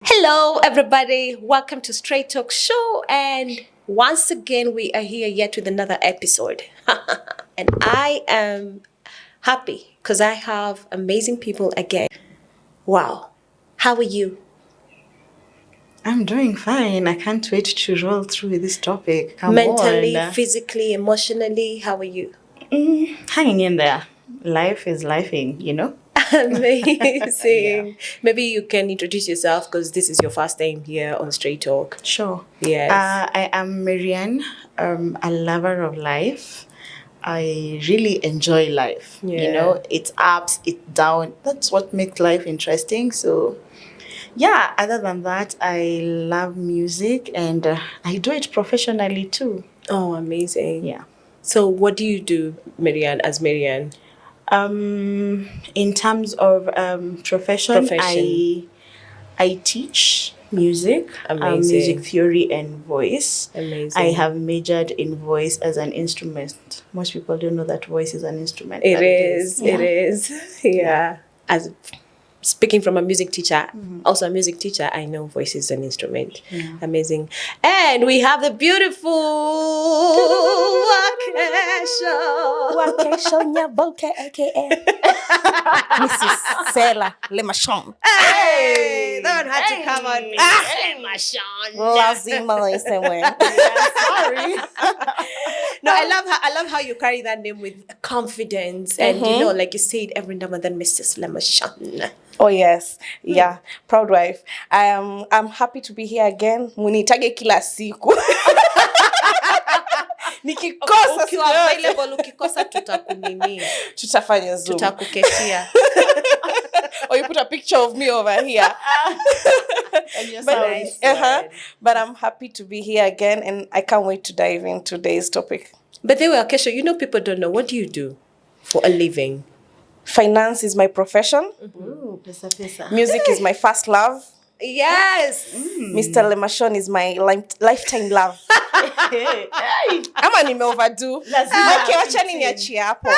Hello, everybody. Welcome to Straight Talk Show. And once again, we are here yet with another episode. And I am happy because I have amazing people again. Wow. How are you? I'm doing fine. I can't wait to roll through with this topic. Come Mentally, on. physically, emotionally, how are you? Hanging in there. Life is lifing, Amazing. Maybe you can introduce yourself because this is your first time here on Straight Talk. Sure. Yes. I am Marianne, a lover of life. I really enjoy life. Yeah. It's ups, it's down. That's what makes life interesting. So, yeah, other than that, I love music and I do it professionally too. Oh, amazing. Yeah. So what do you do, Marianne, as Marianne? In terms of profession, Profession. I teach music, Amazing. music theory and voice. Amazing. I have majored in voice as an instrument. Most people don't know that voice is an instrument. It but is. Yeah. It is. Yeah. As speaking from a music teacher, also a music teacher, I know voice is an instrument. Yeah. Amazing. And we have the beautiful Wakesho Nyaboke, aka Mrs. Sela Lemashon. Hey, that one had to come on. Lazima somewhere. Sorry. No, I love how you carry that name with confidence, and like you said every now and then, Mrs. Lemashon. Oh yes, yeah, proud wife. I'm happy to be here again. Munitage kila siku. Nikikosa Ukiwa available, ukikosa tutakunini, tutafanya Zoom. tutakuketia. Or you put a picture of me over here. But I'm happy to be here again, and I can't wait to dive into today's topic. But they were Kesha, people don't know, what do you do for a living? Finance is my profession. Ooh, pesa. Music is my first love. Yes. Mr. Lemashon is my lifetime love. Ama nime overdo. Okay, wacha niachie hapo.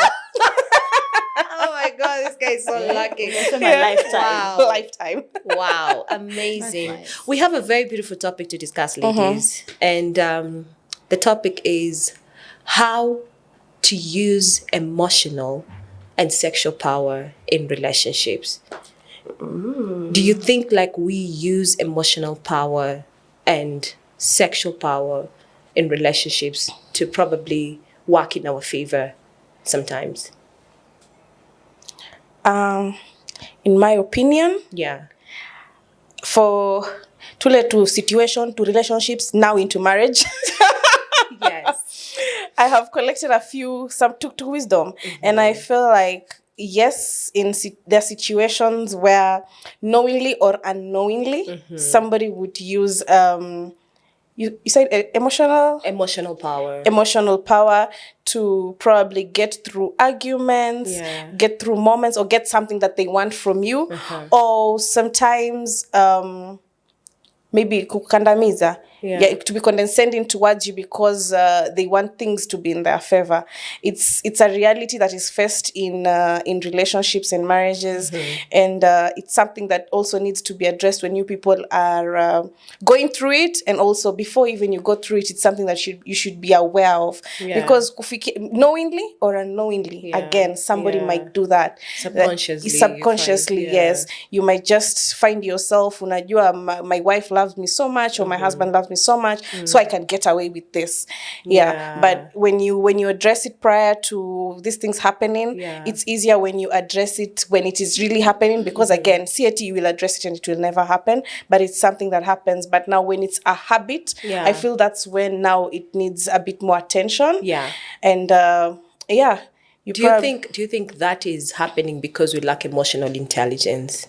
Oh my God, this guy is so lucky. My lifetime. Wow. Lifetime. Wow, amazing. That's nice. We have a very beautiful topic to discuss, ladies. And the topic is how to use emotional and sexual power in relationships. Do you think like we use emotional power and sexual power in relationships to probably work in our favor sometimes? In my opinion, Yeah. for to situation, to relationships, now into marriage, Yes. I have collected some took to wisdom. And I feel like, yes, there are situations where knowingly or unknowingly, somebody would use, you said Emotional power. emotional power to probably get through arguments, Yeah. get through moments, or get something that they want from you. Or sometimes maybe kukandamiza. Yeah. To be condescending towards you because they want things to be in their favor. It's a reality that is faced in relationships and marriages, and it's something that also needs to be addressed when you people are going through it, and also before even you go through it, it's something that you should be aware of. Yeah. Because knowingly or unknowingly, Yeah. again, somebody Yeah. might do that. Subconsciously, Subconsciously, you find, yeah. yes. You might just find yourself, unajua, my wife loves me so much, or my husband loves me so much, so I can get away with this. Yeah. But when you address it prior to these things happening, Yeah. it's easier when you address it when it is really happening, because again, CAT, you will address it and it will never happen, but it's something that happens. But now when it's a habit, Yeah. I feel that's when now it needs a bit more attention. Yeah. And Do you think that is happening because we lack emotional intelligence?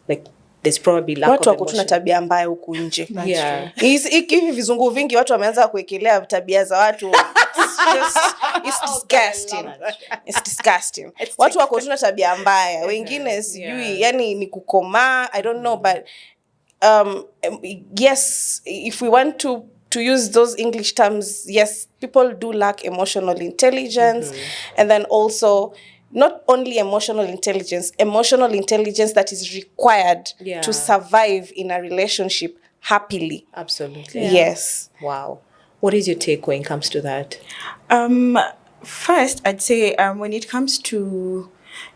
Like there's probably lack watu of wako tuna emotion. tabia mbaya huku nje. Yeah. Hivi vizungu vingi watu wameanza kuwekelea tabia za watu. It's disgusting. It's disgusting. Watu wako tuna tabia mbaya. Wengine sijui, yani ni kukomaa, I don't know, but yes, if we want to use those English terms, yes, people do lack emotional intelligence. And then also not only emotional intelligence that is required to survive in a relationship happily. Absolutely. Yes. Wow. What is your take when it comes to that? First, I'd say when it comes to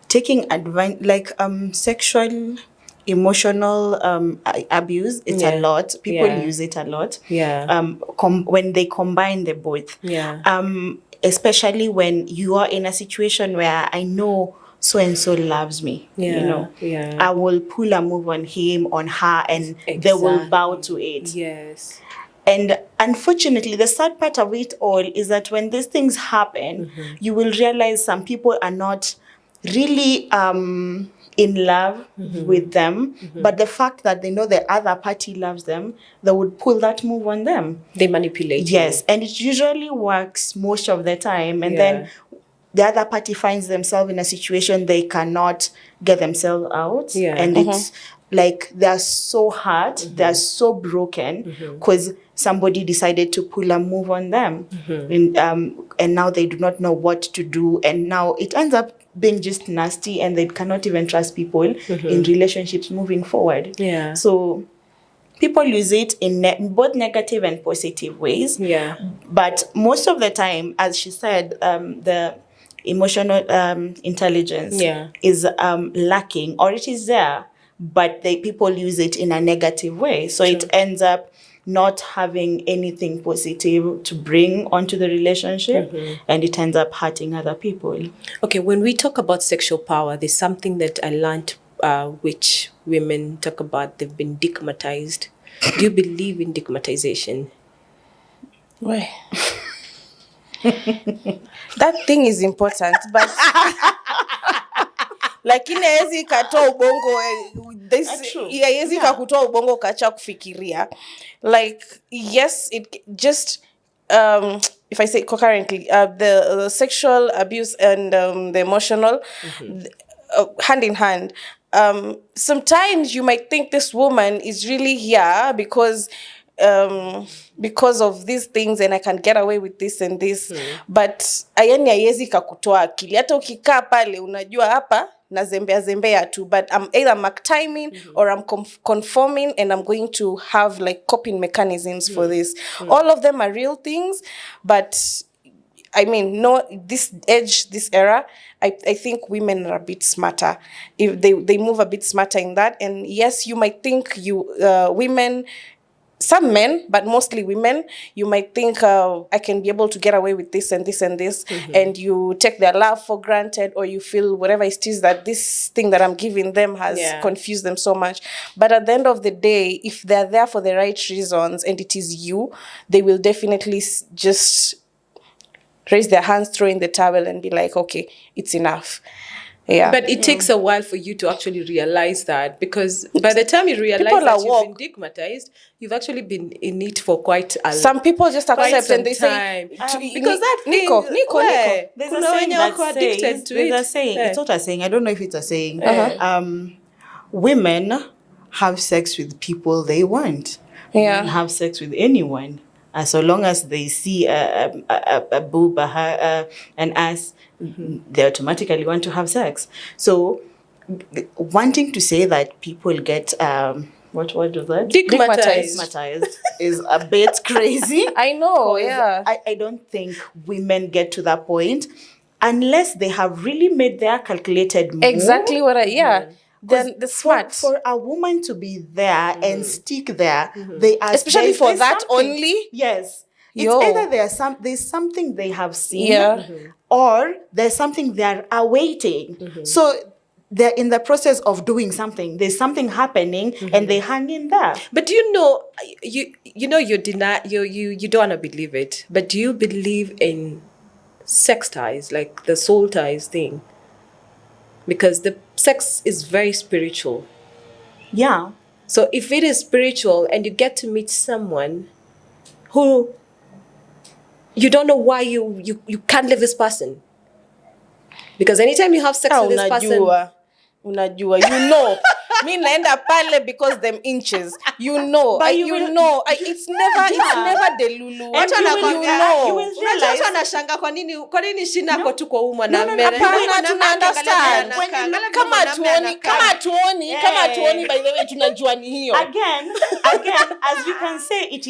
taking advantage, like sexual, emotional abuse, it's a lot. People use it a lot. Yeah. When they combine the both. Yeah. Especially when you are in a situation where I know so and so loves me. You know, I will pull a move on him, on her, and they will bow to it. Yes. And unfortunately, the sad part of it all is that when these things happen, you will realize some people are not really in love with them. But the fact that they know the other party loves them, they would pull that move on them. They manipulate. Yes, and it usually works most of the time. And then the other party finds themselves in a situation they cannot get themselves out. And it's like they're so hurt, they're so broken because somebody decided to pull a move on them. And now they do not know what to do. And now it ends up being just nasty, and they cannot even trust people in relationships moving forward. Yeah. So people use it in both negative and positive ways. Yeah. But most of the time, as she said, the emotional intelligence is lacking, or it is there, but people use it in a negative way. So it ends up not having anything positive to bring onto the relationship, and it ends up hurting other people. Okay, when we talk about sexual power, there's something that I learned which women talk about. They've been digmatized. Do you believe in digmatization? Why? That thing is important, but lakini haiwezi katoa ubongo haiwezi kakutoa ubongo kacha kufikiria. Like, yes, it just if I say concurrently, the sexual abuse and the emotional, hand in hand. Sometimes you might think this woman is really here because of these things, and I can get away with this and this. But ayani haiwezi kakutoa akili. Hata ukikaa pale unajua hapa na zembea tu, but I'm either mark timing or I'm conforming, and I'm going to have like coping mechanisms for this. All of them are real things, but I mean, no, this era, I think women are a bit smarter. If they move a bit smarter in that. And yes, you might think women, some men, but mostly women, you might think I can be able to get away with this and this and this, and you take their love for granted, or you feel whatever it is that this thing that I'm giving them has confused them so much. But at the end of the day, if they're there for the right reasons and it is you, they will definitely just raise their hands, throw in the towel, and be like, okay, it's enough. Yeah. But it takes a while for you to actually realize that, because by the time you realize that you've been digmatized, you've actually been in it for quite a some people just accept and they say, because that Nico. There's a saying that says, there's a saying, it's not a saying, I don't know if it's a saying. Women have sex with people they want. Men have sex with anyone. So long as they see a boob, an ass, they automatically want to have sex. So, wanting to say that people get what was that? Digmatized is a bit crazy. I know, yeah. I don't think women get to that point unless they have really made their calculated move. Exactly what then the smart. For a woman to be there and stick there, they are especially for that only. Yes. It's either there's something they have seen, or there's something they're awaiting. So they're in the process of doing something. There's something happening, and they hang in there. But you don't want to believe it. But do you believe in sex ties, like the soul ties thing? Because the sex is very spiritual. Yeah. So if it is spiritual and you get to meet someone who you don't know why you can't leave this person. Because anytime you have sex with this person... Unajua, you know. Mi naenda pale because them inches. You know. But It's never delulu. Watu wanakwambia, you will unajua realize- watu wanashanga kwa nini shina kwa tu kwa huyu mwanamume. Hapana, tuna understand. Kama hatuoni by the way tunajua ni hiyo. Again, as we can say, it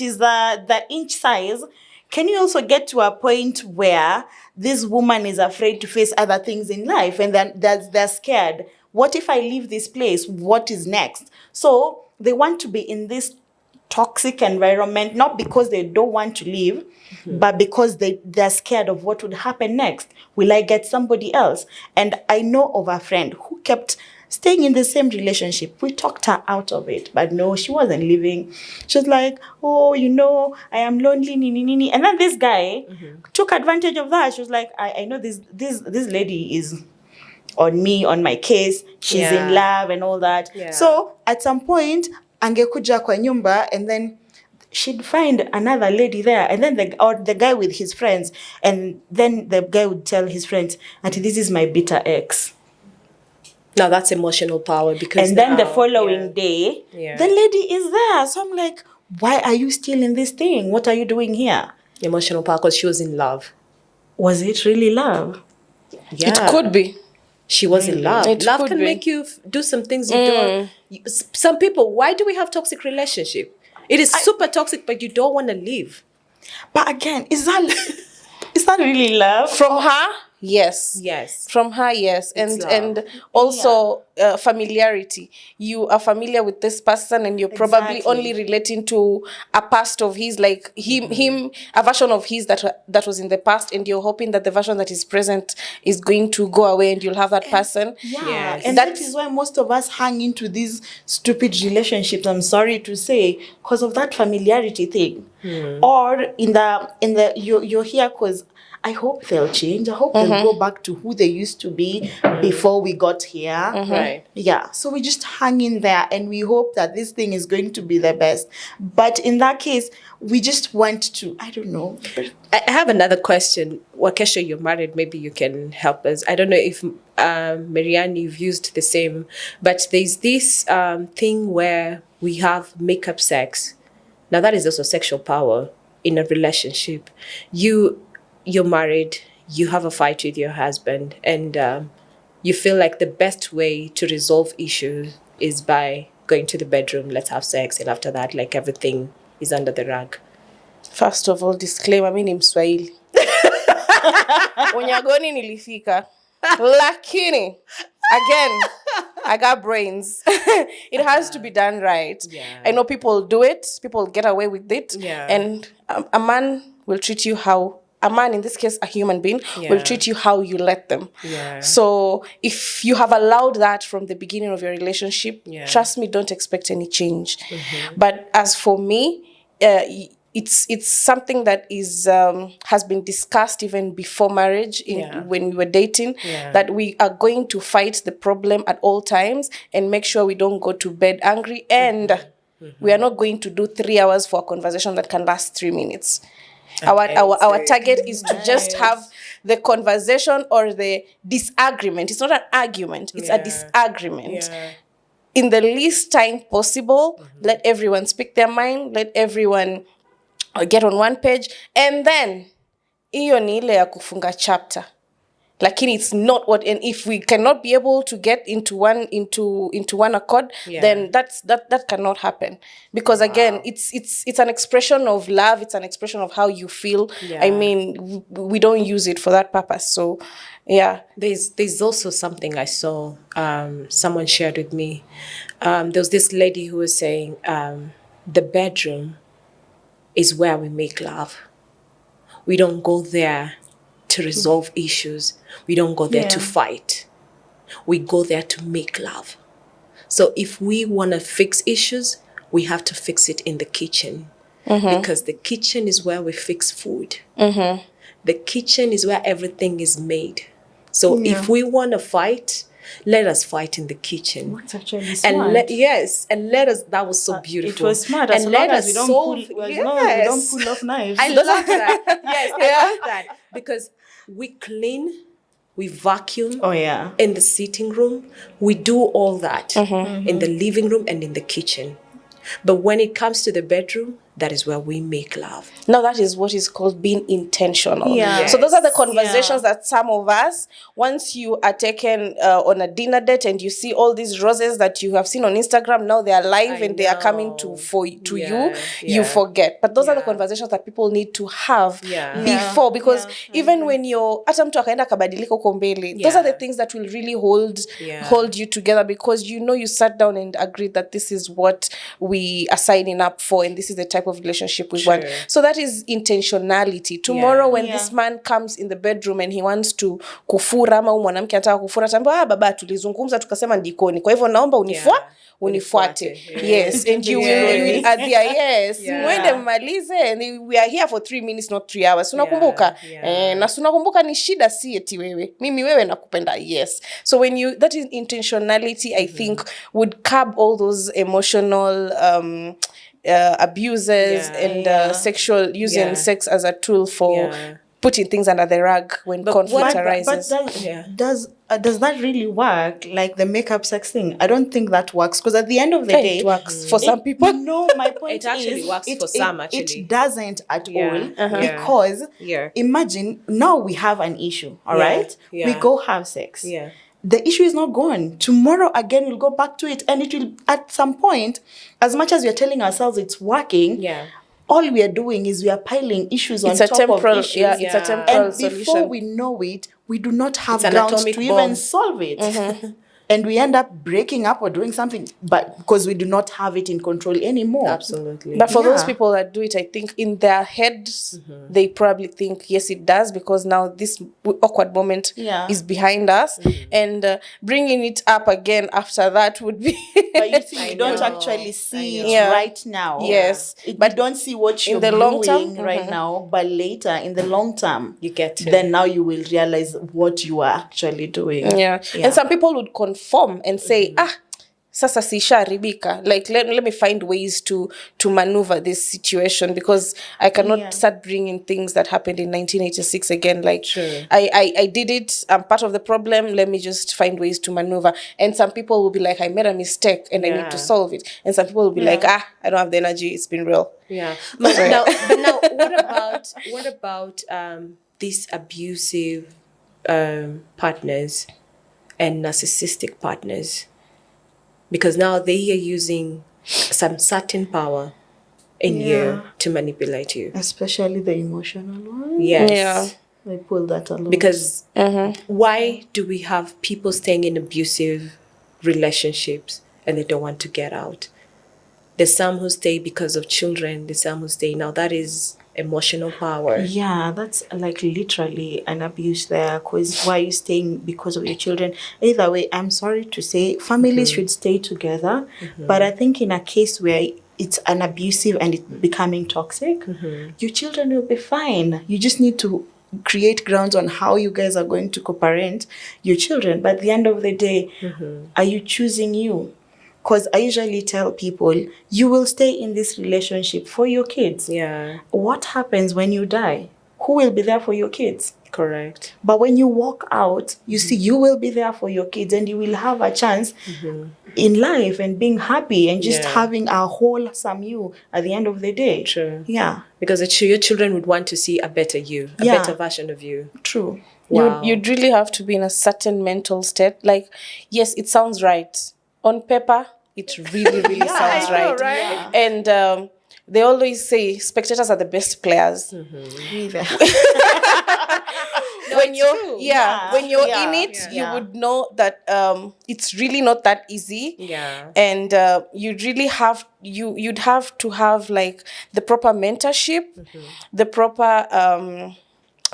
is the inch size. Can you also get to a point where this woman is afraid to face other things in life, and then they're scared? What if I leave this place? What is next? So they want to be in this toxic environment, not because they don't want to leave, but because they're scared of what would happen next. Will I get somebody else? And I know of a friend who kept staying in the same relationship. We talked her out of it, but no, she wasn't leaving. She was like, oh, I am lonely, nini. And then this guy took advantage of that. She was like, I know this lady is on me, on my case. She's in love and all that. Yeah. So at some point, angekuja kwa nyumba, and then she'd find another lady there, and then the guy with his friends, and then the guy would tell his friends, Auntie, this is my bitter ex. Now that's emotional power, because and then the following day, the lady is there. So I'm like, why are you still in this thing? What are you doing here? Emotional power, because she was in love. Was it really love? Yeah. It could be. She was in love. Love can make you do some things you don't. Some people, why do we have toxic relationship? It is super toxic, but you don't want to leave. But again, is that really love? From her? Yes. From her, yes. And also familiarity. You are familiar with this person, and you're probably only relating to a past of his, like him, a version of his that was in the past, and you're hoping that the version that is present is going to go away, and you'll have that person. Yeah. And that is why most of us hang into these stupid relationships, I'm sorry to say, because of that familiarity thing. Or you're here because I hope they'll change. I hope they'll go back to who they used to be before we got here. Right. Yeah. So we just hang in there, and we hope that this thing is going to be the best. But in that case, we just want to, I don't know. I have another question. Wakesha, you're married. Maybe you can help us. I don't know if Marianne, you've used the same, but there's this thing where we have makeup sex. Now that is also sexual power in a relationship. You're married, you have a fight with your husband, and you feel like the best way to resolve issues is by going to the bedroom, let's have sex, and after that, like, everything is under the rug. First of all, disclaimer, mi ni Mswahili. Unyagoni nilifika. Lakini, again, I got brains. It has to be done right. Yeah. I know people do it. People get away with it. Yeah. And a man will treat you how... A man, in this case, a human being, will treat you how you let them. Yeah. So if you have allowed that from the beginning of your relationship, trust me, don't expect any change. But as for me, it's something that is has been discussed even before marriage, when we were dating, that we are going to fight the problem at all times and make sure we don't go to bed angry, and we are not going to do 3 hours for a conversation that can last 3 minutes. Our target is to just have the conversation or the disagreement. It's not an argument, it's a disagreement. In the least time possible, let everyone speak their mind, let everyone get on one page, and then iyo ni ile ya kufunga chapter. Lakini it's not what, and if we cannot be able to get into one accord, then that cannot happen, because again, it's an expression of love, it's an expression of how you feel. I mean, we don't use it for that purpose. So there's also something I saw, someone shared with me. There was this lady who was saying, the bedroom is where we make love. We don't go there to resolve issues. We don't go there to fight. We go there to make love. So if we want to fix issues, we have to fix it in the kitchen. Because the kitchen is where we fix food. The kitchen is where everything is made. So if we want to fight, let us fight in the kitchen. That's actually smart. And let us, that was so beautiful. It was smart. And let us solve. We don't pull off knives. I love that. Yes, I love that. Because we clean we vacuum Oh, yeah. in the sitting room, we do all that in the living room and in the kitchen. But when it comes to the bedroom, that is where we make love. Now that is what is called being intentional. Yeah. So those are the Yes. conversations that some of us, once you are taken on a dinner date and you see all these roses that you have seen on Instagram, now they are live I and they are coming know. to Yeah, you, yeah. you forget. But those are the Yeah. conversations that people need to have Yeah. before, because Yeah. even when you're hata mtu akaenda kabadilika huko mbele, those are the things that will really hold you together, because you know you sat down and agreed that this is what we are signing up for and this is the type of relationship we want. So that is intentionality. Tomorrow when this man comes in the bedroom and he wants to kufura, ama mwanamke anataka kufura, atambia baba tulizungumza tukasema ndikoni, kwa hivyo naomba unifuate. Yes, and you will at their mwende mmalize, and we are here for 3 minutes not 3 hours. Unakumbuka? Na unakumbuka ni shida si eti wewe. Mimi wewe nakupenda. Yes. So when that is intentionality, I think would curb all those emotional abuses and sexual using sex as a tool for putting things under the rug when conflict arises. But does that really work? Like the makeup sex thing? I don't think that works, because at the end of the day, it works for some people. No, my point It actually is, works for some, actually. It doesn't at all, because Yeah. imagine now we have an issue, all right? Yeah. We go have sex. Yeah. The issue is not gone. Tomorrow again, we'll go back to it, and it will, at some point, as much as we are telling ourselves it's working, all we are doing is we are piling issues on top of issues. Yeah, it's a temporal and solution. before we know it, we do not have It's an grounds atomic to bomb. even solve it. And we end up breaking up or doing something, but because we do not have it in control anymore. Absolutely. But for those people that do it, I think in their heads, they probably think, yes, it does, because now this awkward moment is behind us. And bringing it up again after that would be... But you see, you don't actually see it right now. Yes. But you don't see what you're the long term, right now, but later, in the long term, You get to. then now you will realize what you are actually doing. Yeah. And some people would conform and say, sasa sisharibika. Like, let me find ways to maneuver this situation, because I cannot start bringing things that happened in 1986 again. Like, I did it. I'm part of the problem. Let me just find ways to maneuver. And some people will be like, I made a mistake and I need to solve it. And some people will be like, I don't have the energy. It's been real. Yeah. But now, what about these abusive partners and narcissistic partners? Because now they are using some certain power in you to manipulate you. Especially the emotional one. Yes. Yeah. I pull that a lot. Because why do we have people staying in abusive relationships and they don't want to get out? There's some who stay because of children. There's some who stay. Now that is emotional power. Yeah, that's like literally an abuse there, because why are you staying because of your children? Either way, I'm sorry to say, families should stay together. But I think in a case where it's an abusive and it's becoming toxic, your children will be fine. You just need to create grounds on how you guys are going to co-parent your children. But at the end of the day, are you choosing you? Because I usually tell people, you will stay in this relationship for your kids. Yeah. What happens when you die? Who will be there for your kids? Correct. But when you walk out, you see, you will be there for your kids, and you will have a chance in life and being happy and just having a wholesome you at the end of the day. True. Yeah. Because your children would want to see a better you, a better version of you. True. Wow. You'd really have to be in a certain mental state. Like, yes, it sounds right. On paper, it really, really sounds right. Yeah. And they always say spectators are the best players. When you're in it, you would know that it's really not that easy. Yeah. And you'd really you'd have to have like the proper mentorship, the proper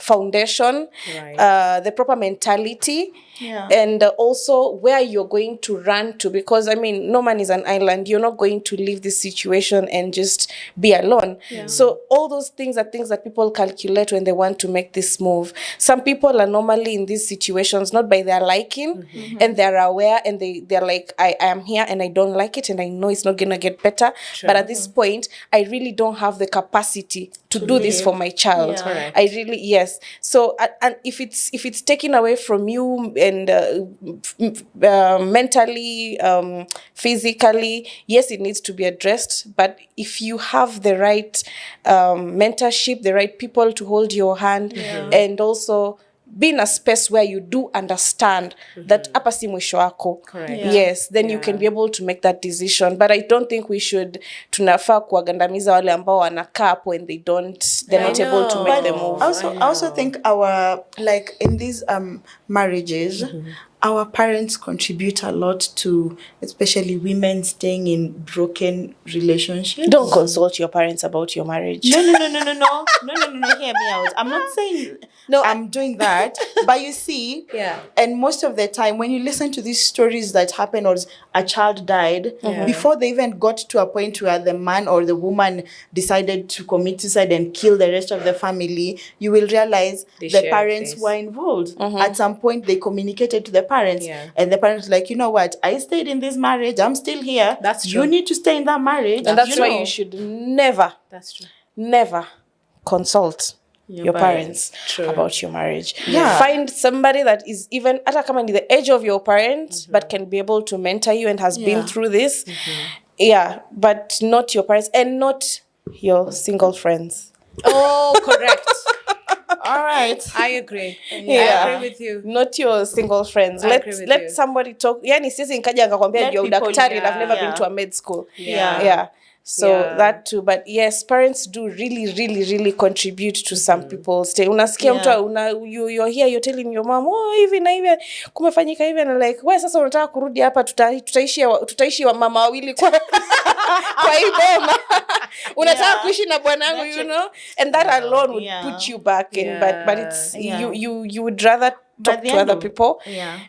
foundation, the proper mentality, and also where you're going to run to, because I mean, no man is an island. You're not going to leave this situation and just be alone. So all those things are things that people calculate when they want to make this move. Some people are normally in these situations not by their liking, and they're aware, and they're like, I am here and I don't like it, and I know it's not gonna get better. But at this point, I really don't have the capacity to do this for my child. I really, Yes. So and if it's taken away from you and mentally, physically, yes, it needs to be addressed. But if you have the right mentorship, the right people to hold your hand, and also be in a space where you do understand that hapa si mwisho wako. Correct. Yes, then you can be able to make that decision. But I don't think we should tunafaa kuwagandamiza wale ambao wanakaa hapo and they're not able to make the move. I also think our, like, in these marriages, our parents contribute a lot to, especially women staying in broken relationships. Don't consult your parents about your marriage. No. Hear me out. I'm not saying I'm doing that, but you see, and most of the time when you listen to these stories that happen, or a child died, before they even got to a point where the man or the woman decided to commit suicide and kill the rest of the family, you will realize the parents were involved. At some point, they communicated to the parents, and the parents were like, you know what, I stayed in this marriage, I'm still here. That's true. You need to stay in that marriage. And that's why you should never consult your parents about your marriage. Find somebody that is even at the age of your parents, but can be able to mentor you and has been through this. But not your parents and not your single friends. Oh, correct. All right. I agree. I agree with you. Not your single friends. Let somebody talk. Yani sisi nikaja nikakwambia ndio udaktari and I've never been to a med school. So that too. But yes, parents do really contribute to some people. Unasikia mtu you're here, you're telling your mom, oh, hivi na hivi kumefanyika hivi, and like, wewe sasa unataka kurudi hapa, tutaishi wa mama wawili kwa hii boma. Unataka kuishi na bwanangu, you know, and that alone would put you back in. But it's you would rather talk to other people.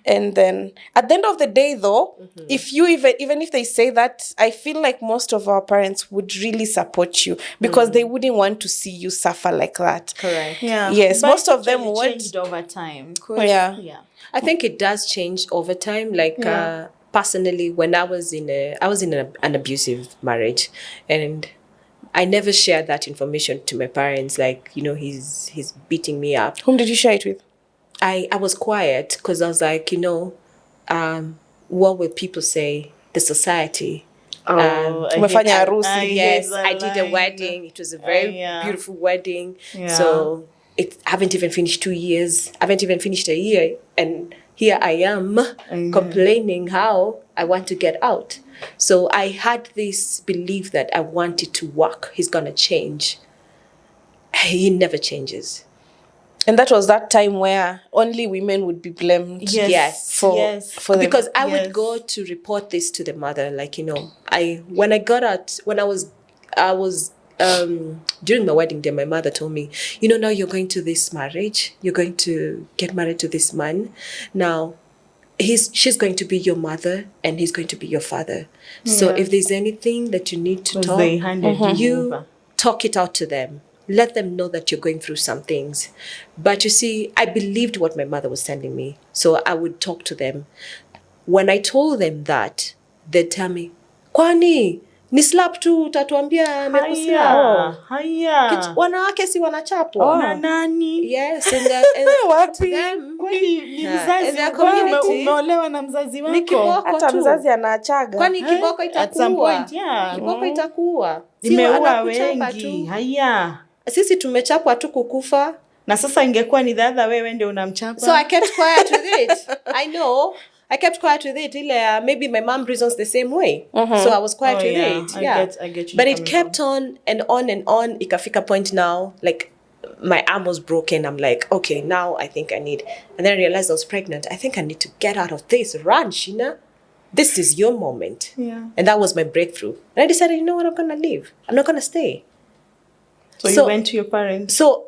And then at the end of the day though, if you even if they say that, I feel like most of our parents would really support you because they wouldn't want to see you suffer like that. Correct. Yes, but most of them would. Changed over time. I think it does change over time. Like personally, when I was in an abusive marriage, and I never shared that information to my parents. Like, you know, he's beating me up. Whom did you share it with? I was quiet because I was like, you know, what will people say? The society. Yes, I did a wedding. It was a very beautiful wedding. So I haven't even finished 2 years. I haven't even finished a year. And here I am complaining how I want to get out. So I had this belief that I want it to work. He's going to change. He never changes. And that was that time where only women would be blamed. For because I would go to report this to the mother. Like, you know, when I was during my wedding day, my mother told me, you know, now you're going to this marriage. You're going to get married to this man. Now, she's going to be your mother and he's going to be your father. So if there's anything that you need to talk, you talk it out to them. Let them know that you're going through some things. But you see, I believed what my mother was telling me. So I would talk to them. When I told them that, they'd tell me, kwani, ni slap tu, tatuambia mekuslap. Haya. Wanawake si wanachapwa. Na nani? Yes, and them. Kwani mzazi umeolewa na mzazi wako? Ni kiboko hata tu. Mzazi anachaga. Kwani kiboko itakuwa? At some point, Kiboko itakuwa. Imeua wengi. Haya. Sisi tumechapwa tu kukufa. Na sasa ingekuwa ni dada wewe ndio unamchapa. So I kept quiet with it. I know. I kept quiet with it. Maybe my mom reasons the same way. So I was quiet with it. I get you. But it kept on and on and on. Ikafika point now, like my arm was broken. I'm like, okay, now I think I need. And then I realized I was pregnant. I think I need to get out of this. Run, Sheena. This is your moment. And that was my breakthrough. And I decided, you know what, I'm going to leave. I'm not going to stay. So you went to your parents. So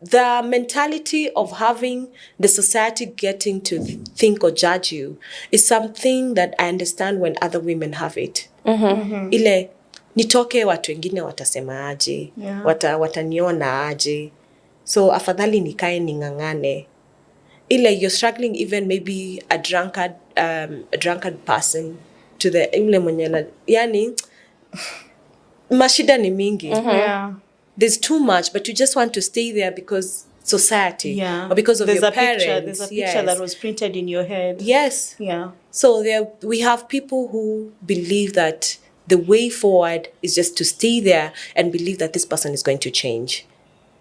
the mentality of having the society getting to think or judge you is something that I understand when other women have it. Ile, nitoke watu wengine watasema aje, wataniona aje. So afadhali nikae ningangane. Ile, you're struggling even maybe a drunkard person to the ile mwenye yani mashida ni mingi. There's too much, but you just want to stay there because society, Yeah. or because of there's your a parents. Picture, there's a picture that was printed in your head. Yes. Yeah. So we have people who believe that the way forward is just to stay there and believe that this person is going to change.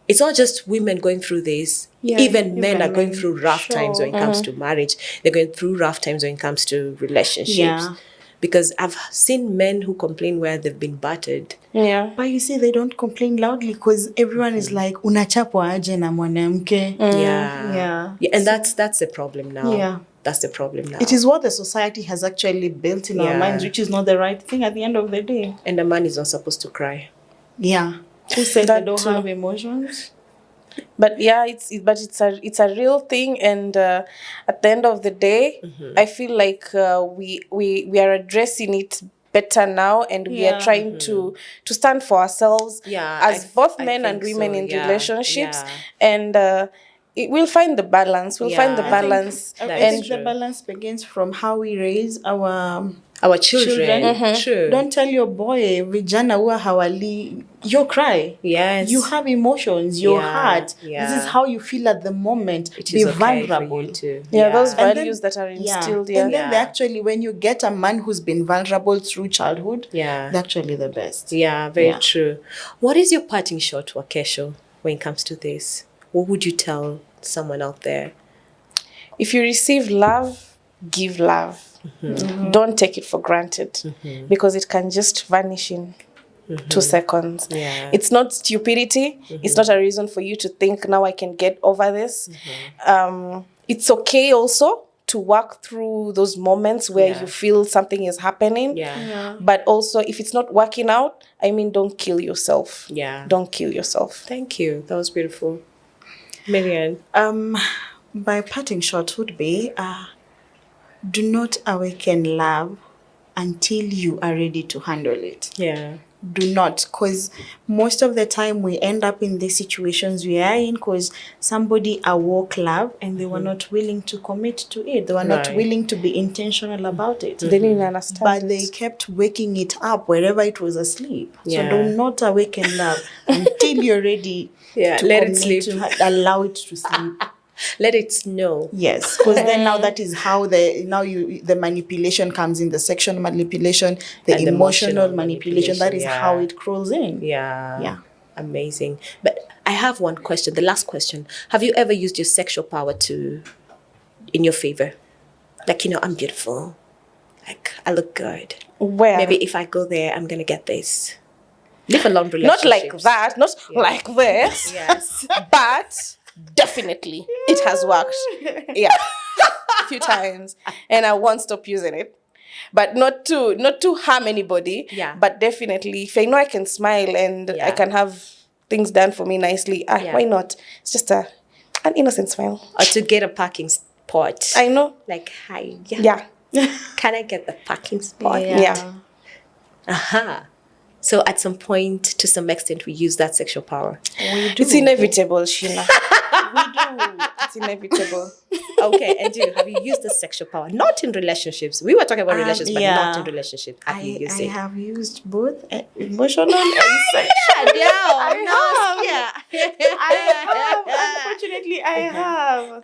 It's not just women going through this. Yeah, even men are going men. through rough times when it comes to marriage. They're going through rough times when it comes to relationships. Yeah. Because I've seen men who complain where they've been battered. Yeah. But you see, they don't complain loudly because everyone is like, unachapwa aje na mwanamke. Yeah. And that's the problem now. Yeah. That's the problem now. It is what the society has actually built in our minds, which is not the right thing at the end of the day. And the man is not supposed to cry. Yeah. Who said they don't too. have emotions? But yeah, it's a real thing, and at the end of the day, I feel like we are addressing it better now, and we are trying to stand for ourselves as both men and women in relationships, and we'll find the balance. We'll find the balance, I think the balance begins from how we raise our children. True. Don't tell your boy, vijana huwa hawali, you cry. Yes. You have emotions, your heart. Yeah. This is how you feel at the moment. It Be is okay vulnerable. for you to. yeah, those And values then- that are Yeah. instilled. And then they actually, when you get a man who's been vulnerable through childhood, they're actually the best. Yeah, very true. What is your parting shot, Wakesho, when it comes to this? What would you tell someone out there? If you receive love, give love. Don't take it for granted, because it can just vanish in 2 seconds. Yeah. It's not stupidity. It's not a reason for you to think, now I can get over this. It's okay also to work through those moments where you feel something is happening. But also, if it's not working out, don't kill yourself. Don't kill yourself. Thank you. That was beautiful. Marianne? My parting shot would be, do not awaken love until you are ready to handle it. Yeah. Do not, because most of the time we end up in these situations we are in because somebody awoke love and they were not willing to commit to it. They were not willing to be intentional about it. They didn't understand. But they kept waking it up wherever it was asleep. Yeah. So do not awaken love until you're ready to let it commit sleep. to allow it to sleep. Let it snow. Yes, because then now that is how the manipulation comes in, the sexual manipulation, the And emotional manipulation. That is yeah. how it crawls in. Yeah. Amazing. But I have one question, the last question. Have you ever used your sexual power in your favor? Like, I'm beautiful. Like, I look good. Where? Maybe if I go there, I'm going to get this. Live a long relationship. Not like that, not like this. Yes. But definitely it has worked. Yeah. A few times. And I won't stop using it. But not to harm anybody. Yeah. But definitely, if I know I can smile and I can have things done for me nicely, why not? It's just an innocent smile. Or to get a parking spot. I know. Like, hi. Yeah. Can I get the parking spot? Yeah. Aha. So at some point, to some extent, we use that sexual power. We do. It's inevitable, Sheena. We do. It's inevitable. Okay, and have you used the sexual power? Not in relationships. We were talking about relationships, but not in relationships. Have you used it? I have used both emotional and sexual. Unfortunately, I have.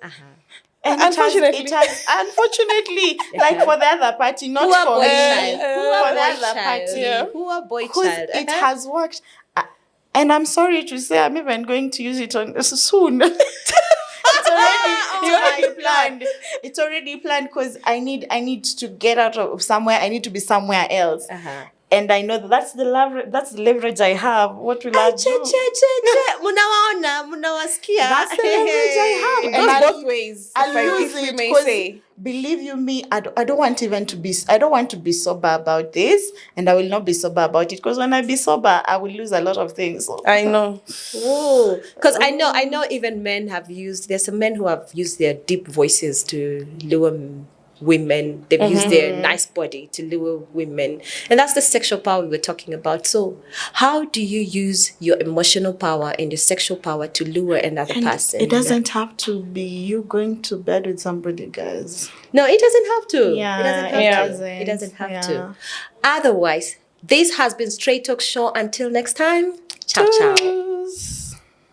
And Unfortunately. it has unfortunately, like for the other party, not Poor for boy me. child. For Poor the boy other child. party. Poor boy Because child. it has worked. And I'm sorry to say, I'm even going to use it soon. It's already planned. It's already planned because I need to get out of somewhere. I need to be somewhere else. And I know that's the leverage I have. What will I do? Munawasikia. That's the leverage I have. It And goes both ways. I'll use if we it may 'cause say. believe you me, I don't want to be sober about this, and I will not be sober about it because when I be sober, I will lose a lot of things. I know. Because I know even men have used, there's some men who have used their deep voices to lure women. They've used their nice body to lure women. And that's the sexual power we were talking about. So how do you use your emotional power and your sexual power to lure another person? It doesn't have to be you going to bed with somebody, guys. No, it doesn't have to. Yeah, it doesn't have to. It doesn't have to. Otherwise, this has been Straight Talk Show. Until next time, ciao, ciao.